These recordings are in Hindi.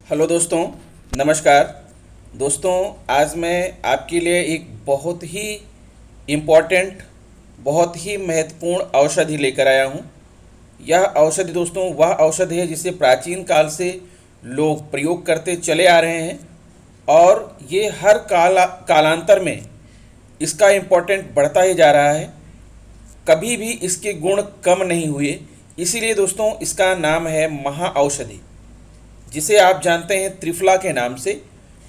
हेलो दोस्तों, नमस्कार। दोस्तों, आज मैं आपके लिए एक बहुत ही इम्पोर्टेंट, बहुत ही महत्वपूर्ण औषधि लेकर आया हूँ। यह औषधि दोस्तों वह औषधि है जिसे प्राचीन काल से लोग प्रयोग करते चले आ रहे हैं और ये हर कालांतर में इसका इम्पोर्टेंट बढ़ता ही जा रहा है। कभी भी इसके गुण कम नहीं हुए। इसीलिए दोस्तों इसका नाम है महा औषधि, जिसे आप जानते हैं त्रिफला के नाम से।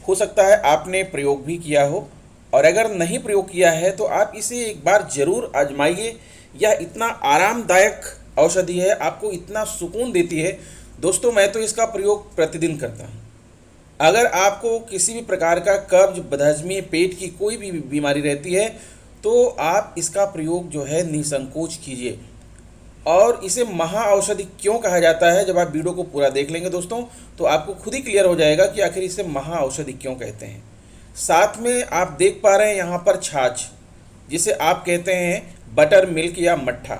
हो सकता है आपने प्रयोग भी किया हो, और अगर नहीं प्रयोग किया है तो आप इसे एक बार ज़रूर आजमाइए। यह इतना आरामदायक औषधि है, आपको इतना सुकून देती है। दोस्तों, मैं तो इसका प्रयोग प्रतिदिन करता हूँ। अगर आपको किसी भी प्रकार का कब्ज, बदहजमी, पेट की कोई भी बीमारी रहती है तो आप इसका प्रयोग जो है निसंकोच कीजिए। और इसे महा औषधि क्यों कहा जाता है, जब आप वीडियो को पूरा देख लेंगे दोस्तों तो आपको खुद ही क्लियर हो जाएगा कि आखिर इसे महा औषधि क्यों कहते हैं। साथ में आप देख पा रहे हैं यहाँ पर छाछ, जिसे आप कहते हैं बटर मिल्क या मट्ठा।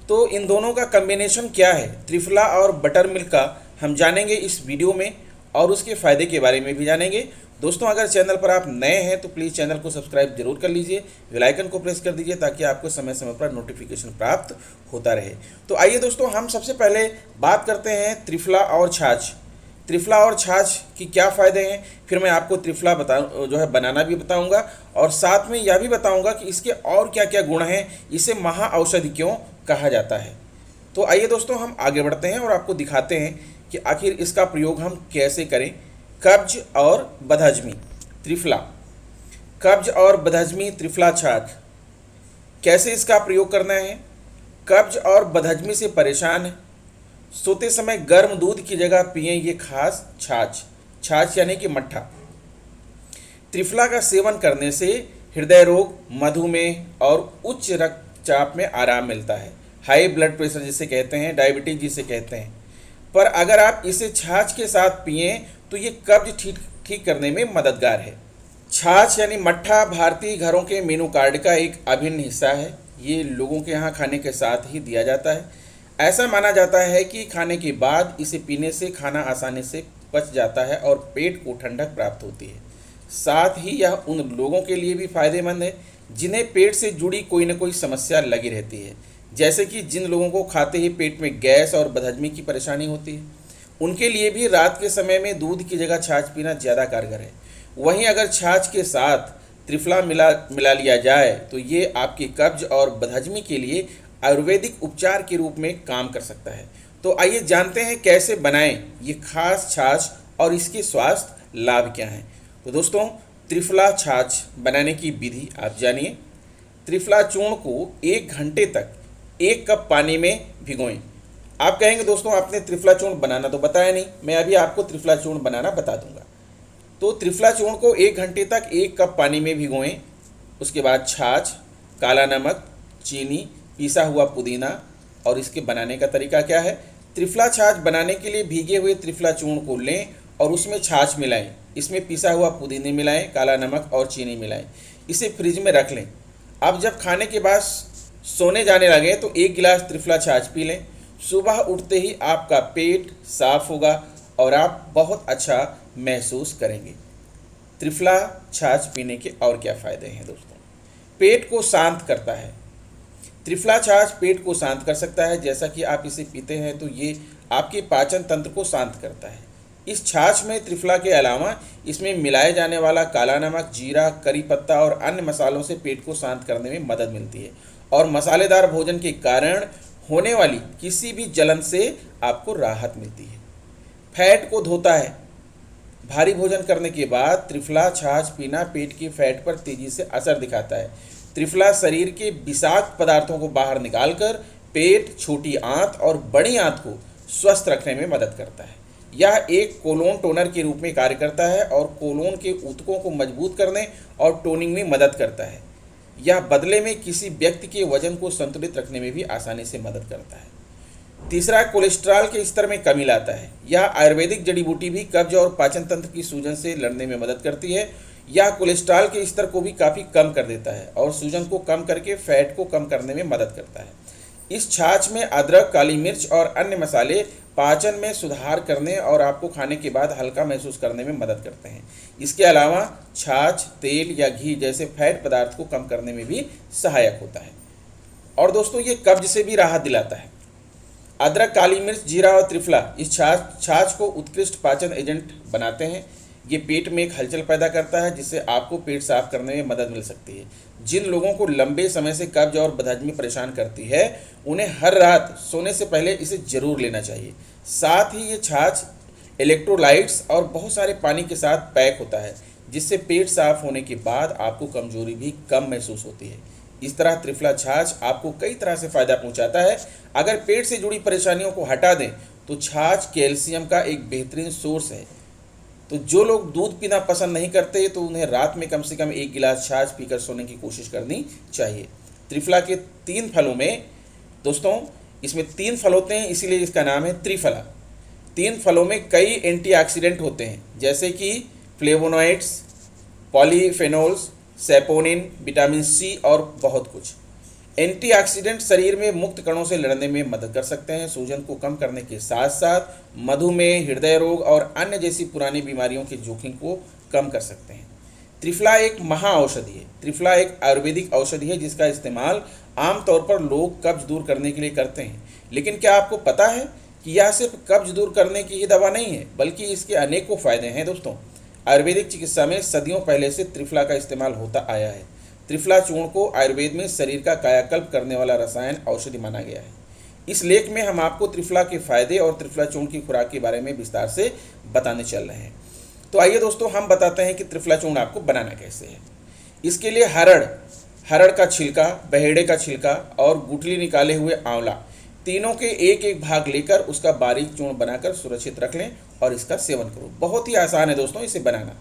तो इन दोनों का कम्बिनेशन क्या है, त्रिफला और बटर मिल्क का, हम जानेंगे इस वीडियो में और उसके फ़ायदे के बारे में भी जानेंगे। दोस्तों, अगर चैनल पर आप नए हैं तो प्लीज़ चैनल को सब्सक्राइब जरूर कर लीजिए, बेल आइकन को प्रेस कर दीजिए ताकि आपको समय समय पर नोटिफिकेशन प्राप्त होता रहे। तो आइए दोस्तों, हम सबसे पहले बात करते हैं त्रिफला और छाछ। त्रिफला और छाछ की क्या फ़ायदे हैं, फिर मैं आपको त्रिफला बनाना भी बताऊंगा, और साथ में यह भी बताऊंगा कि इसके और क्या क्या गुण हैं, इसे महा औषधि क्यों कहा जाता है। तो आइए दोस्तों, हम आगे बढ़ते हैं और आपको दिखाते हैं कि आखिर इसका प्रयोग हम कैसे करें। कब्ज और बदहजमी त्रिफला, कब्ज और बदहजमी त्रिफला छाछ, कैसे इसका प्रयोग करना है। कब्ज और बदहजमी से परेशान है, सोते समय गर्म दूध की जगह पिएं ये खास छाछ, छाछ यानी कि मट्ठा। त्रिफला का सेवन करने से हृदय रोग, मधुमेह और उच्च रक्तचाप में आराम मिलता है। हाई ब्लड प्रेशर जिसे कहते हैं, डायबिटीज जिसे कहते हैं। पर अगर आप इसे छाछ के साथ पिएं तो ये कब्ज ठीक करने में मददगार है। छाछ यानी मट्ठा भारतीय घरों के मेनू कार्ड का एक अभिन्न हिस्सा है। ये लोगों के यहाँ खाने के साथ ही दिया जाता है। ऐसा माना जाता है कि खाने के बाद इसे पीने से खाना आसानी से पच जाता है और पेट को ठंडक प्राप्त होती है। साथ ही यह उन लोगों के लिए भी फायदेमंद है जिन्हें पेट से जुड़ी कोई न कोई समस्या लगी रहती है, जैसे कि जिन लोगों को खाते ही पेट में गैस और बदहजमी की परेशानी होती है, उनके लिए भी रात के समय में दूध की जगह छाछ पीना ज़्यादा कारगर है। वहीं अगर छाछ के साथ त्रिफला मिला लिया जाए तो ये आपकी कब्ज और बदहजमी के लिए आयुर्वेदिक उपचार के रूप में काम कर सकता है। तो आइए जानते हैं कैसे बनाएं ये खास छाछ और इसके स्वास्थ्य लाभ क्या हैं। तो दोस्तों, त्रिफला छाछ बनाने की विधि आप जानिए। त्रिफला चूर्ण को 1 घंटे तक 1 कप पानी में भिगोएं। आप कहेंगे दोस्तों आपने त्रिफला चूर्ण बनाना तो बताया नहीं, मैं अभी आपको त्रिफला चूर्ण बनाना बता दूंगा। तो त्रिफला चूर्ण को 1 घंटे तक 1 कप पानी में भिगोएं। उसके बाद छाछ, काला नमक, चीनी, पिसा हुआ पुदीना। और इसके बनाने का तरीका क्या है। त्रिफला छाछ बनाने के लिए भीगे हुए त्रिफला चूर्ण को लें और उसमें छाछ मिलाएं, इसमें पिसा हुआ पुदीने मिलाएं, काला नमक और चीनी मिलाएं। इसे फ्रिज में रख लें। अब जब खाने के बाद सोने जाने लगे तो 1 गिलास त्रिफला छाछ पी लें। सुबह उठते ही आपका पेट साफ होगा और आप बहुत अच्छा महसूस करेंगे। त्रिफला छाछ पीने के और क्या फ़ायदे हैं दोस्तों। पेट को शांत करता है। त्रिफला छाछ पेट को शांत कर सकता है। जैसा कि आप इसे पीते हैं तो ये आपके पाचन तंत्र को शांत करता है। इस छाछ में त्रिफला के अलावा इसमें मिलाए जाने वाला काला नमक, जीरा, करी पत्ता और अन्य मसालों से पेट को शांत करने में मदद मिलती है और मसालेदार भोजन के कारण होने वाली किसी भी जलन से आपको राहत मिलती है। फैट को धोता है। भारी भोजन करने के बाद त्रिफला छाछ पीना पेट के फैट पर तेजी से असर दिखाता है। त्रिफला शरीर के विषाक्त पदार्थों को बाहर निकालकर पेट, छोटी आंत और बड़ी आंत को स्वस्थ रखने में मदद करता है। यह एक कोलोन टोनर के रूप में कार्य करता है और कोलोन के ऊतकों को मजबूत करने और टोनिंग में मदद करता है। यह बदले में किसी व्यक्ति के वजन को संतुलित रखने में भी आसानी से मदद करता है। तीसरा, कोलेस्ट्रॉल के स्तर में कमी लाता है। यह आयुर्वेदिक जड़ी बूटी भी कब्ज और पाचन तंत्र की सूजन से लड़ने में मदद करती है। यह कोलेस्ट्रॉल के स्तर को भी काफ़ी कम कर देता है और सूजन को कम करके फैट को कम करने में मदद करता है। इस छाछ में अदरक, काली मिर्च और अन्य मसाले पाचन में सुधार करने और आपको खाने के बाद हल्का महसूस करने में मदद करते हैं। इसके अलावा छाछ तेल या घी जैसे फैट पदार्थ को कम करने में भी सहायक होता है। और दोस्तों ये कब्ज से भी राहत दिलाता है। अदरक, काली मिर्च, जीरा और त्रिफला इस छाछ को उत्कृष्ट पाचन एजेंट बनाते हैं। ये पेट में एक हलचल पैदा करता है जिससे आपको पेट साफ करने में मदद मिल सकती है। जिन लोगों को लंबे समय से कब्ज और बदहजमी परेशान करती है उन्हें हर रात सोने से पहले इसे जरूर लेना चाहिए। साथ ही ये छाछ इलेक्ट्रोलाइट्स और बहुत सारे पानी के साथ पैक होता है जिससे पेट साफ होने के बाद आपको कमजोरी भी कम महसूस होती है। इस तरह त्रिफला छाछ आपको कई तरह से फ़ायदा पहुंचाता है। अगर पेट से जुड़ी परेशानियों को हटा दें तो छाछ कैल्शियम का एक बेहतरीन सोर्स है। तो जो लोग दूध पीना पसंद नहीं करते तो उन्हें रात में कम से कम 1 गिलास छाछ पीकर सोने की कोशिश करनी चाहिए। त्रिफला के 3 फलों में दोस्तों, इसमें 3 फल होते हैं इसीलिए इसका नाम है त्रिफला। 3 फलों में कई एंटीऑक्सीडेंट होते हैं जैसे कि flavonoids, polyphenols, saponin, vitamin C और बहुत कुछ। एंटीऑक्सीडेंट शरीर में मुक्त कणों से लड़ने में मदद कर सकते हैं। सूजन को कम करने के साथ साथ मधुमेह, हृदय रोग और अन्य जैसी पुरानी बीमारियों के जोखिम को कम कर सकते हैं। त्रिफला एक महाऔषधि है। त्रिफला एक आयुर्वेदिक औषधि है जिसका इस्तेमाल आमतौर पर लोग कब्ज दूर करने के लिए करते हैं। लेकिन क्या आपको पता है कि यह सिर्फ कब्ज दूर करने की ही दवा नहीं है बल्कि इसके अनेकों फायदे हैं। दोस्तों, आयुर्वेदिक चिकित्सा में सदियों पहले से त्रिफला का इस्तेमाल होता आया है। त्रिफला चूर्ण को आयुर्वेद में शरीर का कायाकल्प करने वाला रसायन औषधि माना गया है। इस लेख में हम आपको त्रिफला के फायदे और त्रिफला चूर्ण की खुराक के बारे में विस्तार से बताने चल रहे हैं। तो आइए दोस्तों, हम बताते हैं कि त्रिफला चूर्ण आपको बनाना कैसे है। इसके लिए हरड़ का छिलका, बहेड़े का छिलका और गुठली निकाले हुए आंवला तीनों के एक एक भाग लेकर उसका बारीक चूर्ण बनाकर सुरक्षित रख लें और इसका सेवन करो। बहुत ही आसान है दोस्तों इसे बनाना।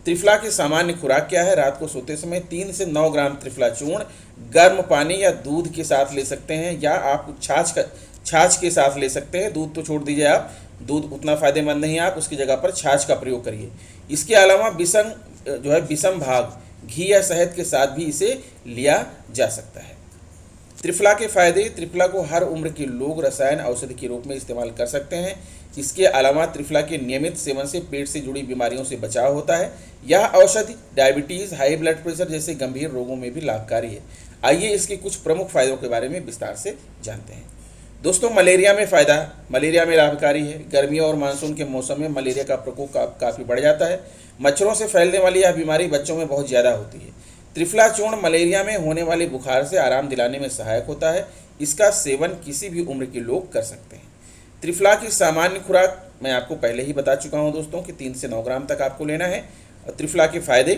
त्रिफला की सामान्य खुराक क्या है? रात को सोते समय 3 से 9 ग्राम त्रिफला चूर्ण गर्म पानी या दूध के साथ ले सकते हैं या आप छाछ के साथ ले सकते हैं। दूध तो छोड़ दीजिए, आप दूध उतना फ़ायदेमंद नहीं है, आप उसकी जगह पर छाछ का प्रयोग करिए। इसके अलावा विषम भाग घी या शहद के साथ भी इसे लिया जा सकता है। त्रिफला के फायदे। त्रिफला को हर उम्र के लोग रसायन औषधि के रूप में इस्तेमाल कर सकते हैं। इसके अलावा त्रिफला के नियमित सेवन से पेट से जुड़ी बीमारियों से बचाव होता है। यह औषधि डायबिटीज़, हाई ब्लड प्रेशर जैसे गंभीर रोगों में भी लाभकारी है। आइए इसके कुछ प्रमुख फायदों के बारे में विस्तार से जानते हैं। दोस्तों, मलेरिया में फ़ायदा। मलेरिया में लाभकारी है। गर्मियों और मानसून के मौसम में मलेरिया का प्रकोप काफ़ी बढ़ जाता है। मच्छरों से फैलने वाली यह बीमारी बच्चों में बहुत ज़्यादा होती है। त्रिफला चूर्ण मलेरिया में होने वाले बुखार से आराम दिलाने में सहायक होता है। इसका सेवन किसी भी उम्र के लोग कर सकते हैं। त्रिफला की सामान्य खुराक मैं आपको पहले ही बता चुका हूं दोस्तों कि 3 से 9 ग्राम तक आपको लेना है। और त्रिफला के फायदे।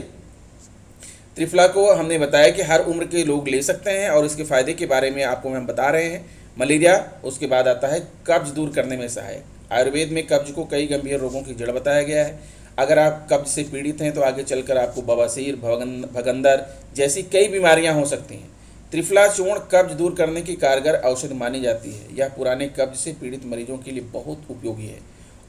त्रिफला को हमने बताया कि हर उम्र के लोग ले सकते हैं और इसके फायदे के बारे में आपको हम बता रहे हैं। मलेरिया, उसके बाद आता है कब्ज दूर करने में सहायक। आयुर्वेद में कब्ज को कई गंभीर रोगों की जड़ बताया गया है। अगर आप कब्ज से पीड़ित हैं तो आगे चलकर आपको बवासीर, भगंदर जैसी कई बीमारियां हो सकती हैं। त्रिफला चूर्ण कब्ज दूर करने की कारगर औषधि मानी जाती है। यह पुराने कब्ज से पीड़ित मरीजों के लिए बहुत उपयोगी है।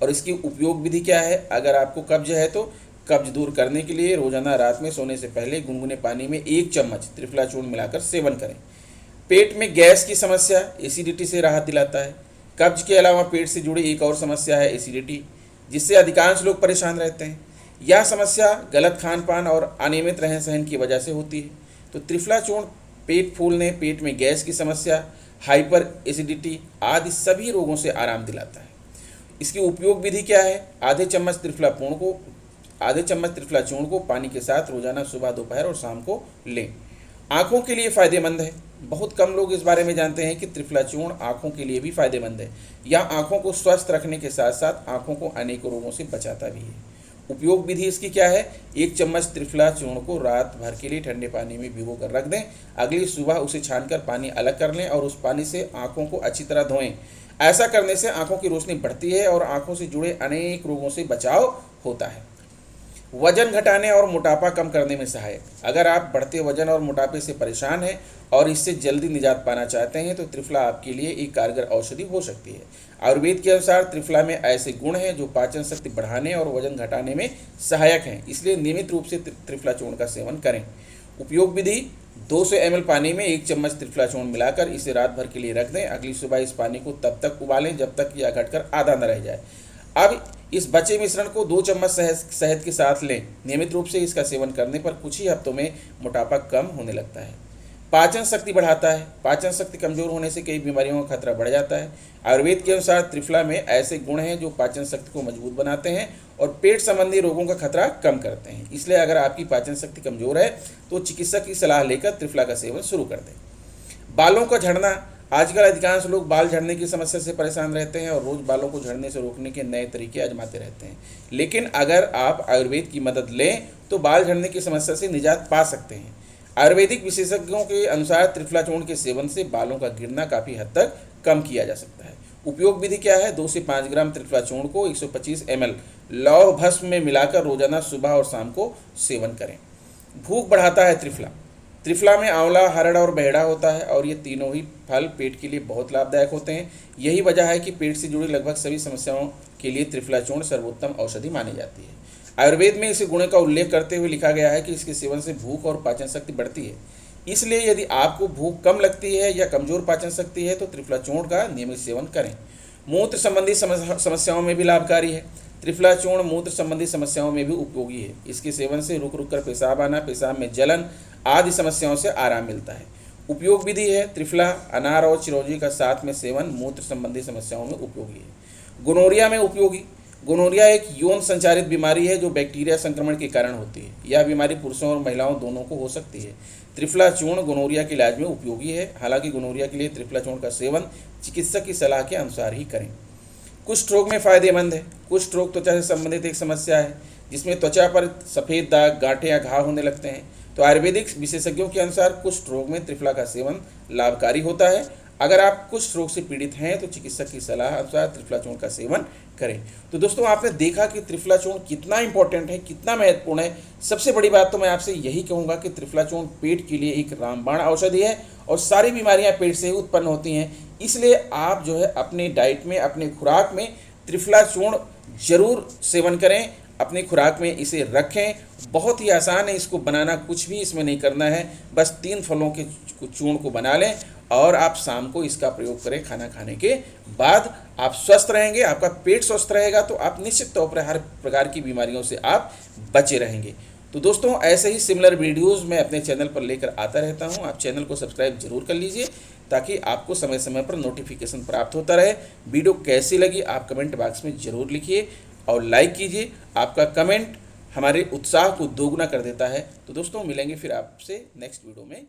और इसकी उपयोग विधि क्या है? अगर आपको कब्ज है तो कब्ज दूर करने के लिए रोजाना रात में सोने से पहले गुनगुने पानी में 1 चम्मच त्रिफला चूर्ण मिलाकर सेवन करें। पेट में गैस की समस्या, एसिडिटी से राहत दिलाता है। कब्ज के अलावा पेट से जुड़ी एक और समस्या है एसिडिटी, जिससे अधिकांश लोग परेशान रहते हैं। यह समस्या गलत खान पान और अनियमित रहन सहन की वजह से होती है। तो त्रिफला चूर्ण पेट फूलने, पेट में गैस की समस्या, हाइपर एसिडिटी आदि सभी रोगों से आराम दिलाता है। इसकी उपयोग विधि क्या है? आधे चम्मच त्रिफला चूर्ण को पानी के साथ रोजाना सुबह, दोपहर और शाम को लें। आँखों के लिए फ़ायदेमंद है। बहुत कम लोग इस बारे में जानते हैं कि त्रिफला चूर्ण आँखों के लिए भी फ़ायदेमंद है। यह आँखों को स्वस्थ रखने के साथ साथ आँखों को अनेकों रोगों से बचाता भी है। उपयोग विधि इसकी क्या है? 1 चम्मच त्रिफला चूर्ण को रात भर के लिए ठंडे पानी में भिगो कर रख दें। अगली सुबह उसे छानकर पानी अलग कर लें और उस पानी से आँखों को अच्छी तरह धोएं। ऐसा करने से आँखों की रोशनी बढ़ती है और आँखों से जुड़े अनेक रोगों से बचाव होता है। वजन घटाने और मोटापा कम करने में सहायक। अगर आप बढ़ते वजन और मोटापे से परेशान हैं और इससे जल्दी निजात पाना चाहते हैं तो त्रिफला आपके लिए एक कारगर औषधि हो सकती है। आयुर्वेद के अनुसार त्रिफला में ऐसे गुण हैं जो पाचन शक्ति बढ़ाने और वजन घटाने में सहायक हैं, इसलिए नियमित रूप से त्रिफला चूर्ण का सेवन करें। उपयोग विधि: 200 ml पानी में 1 चम्मच त्रिफला चूर्ण मिलाकर इसे रात भर के लिए रख दें। अगली सुबह इस पानी को तब तक उबालें जब तक यह घटकर आधा न रह जाए। अब इस बचे मिश्रण को 2 चम्मच शहद के साथ लें। नियमित रूप से इसका सेवन करने पर कुछ ही हफ्तों में मोटापा कम होने लगता है। पाचन शक्ति बढ़ाता है। पाचन शक्ति कमजोर होने से कई बीमारियों का खतरा बढ़ जाता है। आयुर्वेद के अनुसार त्रिफला में ऐसे गुण हैं जो पाचन शक्ति को मजबूत बनाते हैं और पेट संबंधी रोगों का खतरा कम करते हैं। इसलिए अगर आपकी पाचन शक्ति कमजोर है तो चिकित्सक की सलाह लेकर त्रिफला का सेवन शुरू कर दें। बालों का झड़ना। आजकल अधिकांश लोग बाल झड़ने की समस्या से परेशान रहते हैं और रोज बालों को झड़ने से रोकने के नए तरीके आजमाते रहते हैं। लेकिन अगर आप आयुर्वेद की मदद लें तो बाल झड़ने की समस्या से निजात पा सकते हैं। आयुर्वेदिक विशेषज्ञों के अनुसार त्रिफला चूर्ण के सेवन से बालों का गिरना काफ़ी हद तक कम किया जा सकता है। उपयोग विधि क्या है? 2 से 5 ग्राम त्रिफला चूर्ण को 125 ml लौह भस्म में मिलाकर रोजाना सुबह और शाम को सेवन करें। भूख बढ़ाता है त्रिफला। त्रिफला में आंवला, हरड़ और बहेड़ा होता है और ये तीनों ही फल पेट के लिए बहुत लाभदायक होते हैं। यही वजह है कि पेट से जुड़ी लगभग सभी समस्याओं के लिए त्रिफला चूर्ण सर्वोत्तम औषधि मानी जाती है। आयुर्वेद में इस गुण का उल्लेख करते हुए लिखा गया है कि इसके सेवन से भूख और पाचन शक्ति बढ़ती है। इसलिए यदि आपको भूख कम लगती है या कमजोर पाचन शक्ति है तो त्रिफला चूर्ण का नियमित सेवन करें। मूत्र संबंधी समस्याओं में भी लाभकारी है। त्रिफला चूर्ण मूत्र संबंधी समस्याओं में भी उपयोगी है। इसके सेवन से रुक रुक कर पेशाब आना, पेशाब में जलन आदि समस्याओं से आराम मिलता है। उपयोग विधि है। त्रिफला, अनार और चिरौंजी का साथ में सेवन मूत्र संबंधी समस्याओं में उपयोगी है। गोनोरिया में उपयोगी। गोनोरिया एक यौन संचारित बीमारी है जो बैक्टीरिया संक्रमण के कारण होती है। यह बीमारी पुरुषों और महिलाओं दोनों को हो सकती है। त्रिफला चूर्ण गोनोरिया के इलाज में उपयोगी है। हालांकि गोनोरिया के लिए त्रिफला चूर्ण का सेवन चिकित्सक की सलाह के अनुसार ही करें। कुष्ठ रोग में फायदेमंद है। कुष्ठ रोग त्वचा से संबंधित एक समस्या है जिसमें त्वचा पर सफ़ेद दाग, गांठें या घाव होने लगते हैं। तो आयुर्वेदिक विशेषज्ञों के अनुसार कुष्ठ रोग में त्रिफला का सेवन लाभकारी होता है। अगर आप कुष्ठ रोग से पीड़ित हैं तो चिकित्सक की सलाह अनुसार त्रिफला चूर्ण का सेवन करें। तो दोस्तों, आपने देखा कि त्रिफला चूर्ण कितना इंपॉर्टेंट है, कितना महत्वपूर्ण है। सबसे बड़ी बात तो मैं आपसे यही कहूँगा कि त्रिफला चूर्ण पेट के लिए एक रामबाण औषधि है और सारी बीमारियाँ पेट से ही उत्पन्न होती हैं। इसलिए आप जो है अपने डाइट में, अपने खुराक में त्रिफला चूर्ण जरूर सेवन करें। अपनी खुराक में इसे रखें। बहुत ही आसान है इसको बनाना, कुछ भी इसमें नहीं करना है। बस 3 फलों के चूर्ण को बना लें और आप शाम को इसका प्रयोग करें। खाना खाने के बाद आप स्वस्थ रहेंगे, आपका पेट स्वस्थ रहेगा तो आप निश्चित तौर पर हर प्रकार की बीमारियों से आप बचे रहेंगे। तो दोस्तों, ऐसे ही सिमिलर वीडियोज़ मैं अपने चैनल पर लेकर आता रहता हूँ। आप चैनल को सब्सक्राइब जरूर कर लीजिए ताकि आपको समय समय पर नोटिफिकेशन प्राप्त होता रहे। वीडियो कैसी लगी आप कमेंट बॉक्स में ज़रूर लिखिए और लाइक कीजिए। आपका कमेंट हमारे उत्साह को दोगुना कर देता है। तो दोस्तों, मिलेंगे फिर आपसे नेक्स्ट वीडियो में।